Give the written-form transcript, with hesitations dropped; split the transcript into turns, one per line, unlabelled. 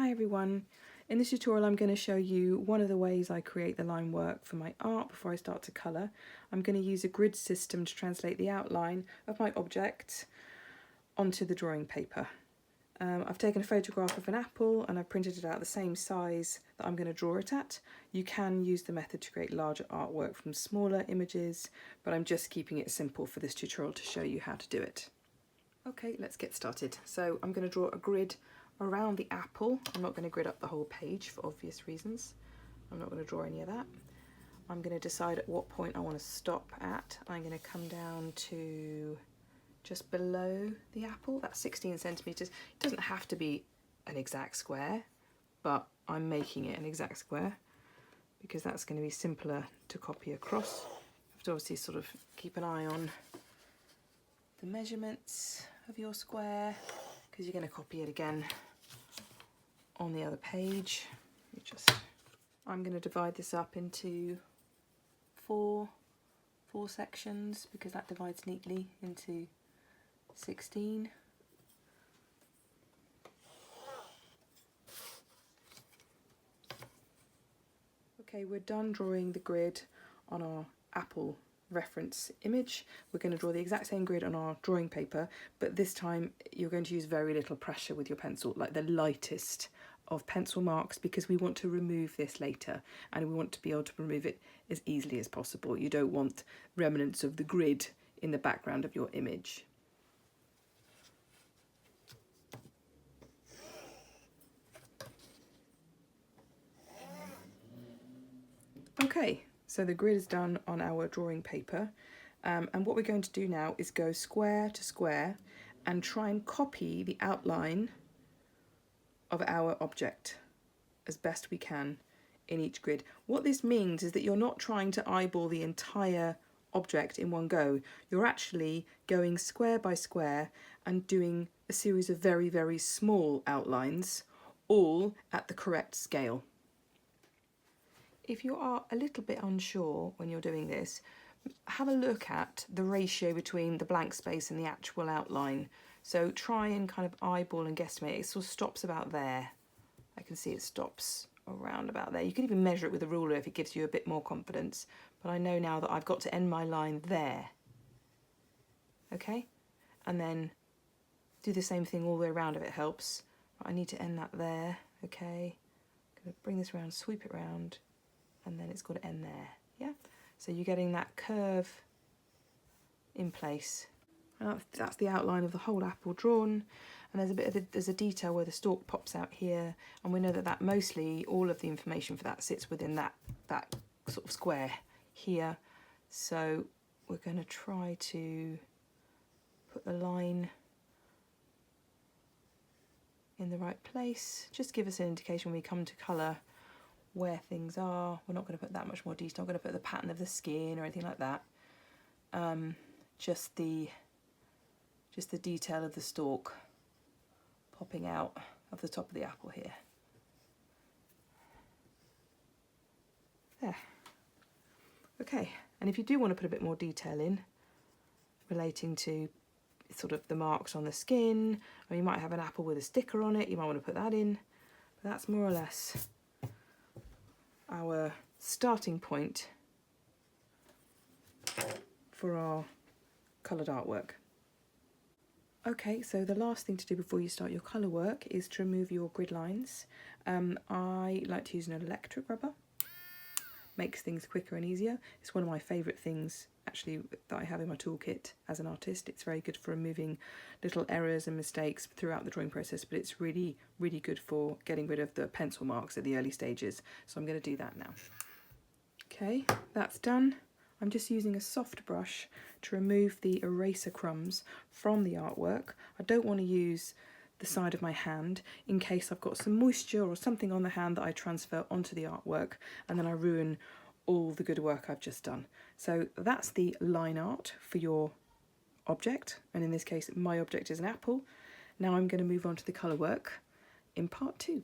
Hi everyone. In this tutorial I'm going to show you one of the ways I create the line work for my art before I start to colour. I'm going to use a grid system to translate the outline of my object onto the drawing paper. I've taken a photograph of an apple and I've printed it out the same size that I'm going to draw it at. You can use the method to create larger artwork from smaller images, but I'm just keeping it simple for this tutorial to show you how to do it. Okay, let's get started. So I'm going to draw a grid around the apple. I'm not going to grid up the whole page for obvious reasons. I'm not going to draw any of that. I'm going to decide at what point I want to stop at. I'm going to come down to just below the apple. That's 16 centimeters. It doesn't have to be an exact square, but I'm making it an exact square because that's going to be simpler to copy across. You have to obviously sort of keep an eye on the measurements of your square because you're going to copy it again on the other page. I'm going to divide this up into four sections because that divides neatly into 16. Okay, we're done drawing the grid on our apple reference image. We're going to draw the exact same grid on our drawing paper, but this time you're going to use very little pressure with your pencil, like the lightest of pencil marks, because we want to remove this later and we want to be able to remove it as easily as possible. You don't want remnants of the grid in the background of your image. Okay, so the grid is done on our drawing paper, and what we're going to do now is go square to square and try and copy the outline of our object as best we can in each grid. What this means is that you're not trying to eyeball the entire object in one go. You're actually going square by square and doing a series of very, very small outlines, all at the correct scale. If you are a little bit unsure when you're doing this, have a look at the ratio between the blank space and the actual outline. So try and kind of eyeball and guesstimate. It sort of stops about there. I can see it stops around about there. You can even measure it with a ruler if it gives you a bit more confidence. But I know now that I've got to end my line there. Okay? And then do the same thing all the way around if it helps. I need to end that there. Okay? I'm going to bring this around, sweep it round, and then it's got to end there. Yeah? So you're getting that curve in place. And that's the outline of the whole apple drawn. And there's a detail where the stalk pops out here, and we know that mostly all of the information for that sits within that sort of square here. So we're going to try to put the line in the right place. Just give us an indication when we come to colour where things are. We're not going to put that much more detail. I'm going to put the pattern of the skin or anything like that. Just the detail of the stalk popping out of the top of the apple here. There. Okay, and if you do want to put a bit more detail in relating to sort of the marks on the skin, or you might have an apple with a sticker on it, you might want to put that in. But that's more or less our starting point for our coloured artwork. Okay, so the last thing to do before you start your colour work is to remove your grid lines. I like to use an electric rubber. Makes things quicker and easier. It's one of my favourite things actually that I have in my toolkit as an artist. It's very good for removing little errors and mistakes throughout the drawing process, but it's really, really good for getting rid of the pencil marks at the early stages. So I'm going to do that now. Okay, that's done. I'm just using a soft brush to remove the eraser crumbs from the artwork. I don't want to use the side of my hand in case I've got some moisture or something on the hand that I transfer onto the artwork and then I ruin all the good work I've just done. So that's the line art for your object, and in this case my object is an apple. Now I'm going to move on to the colour work in part 2.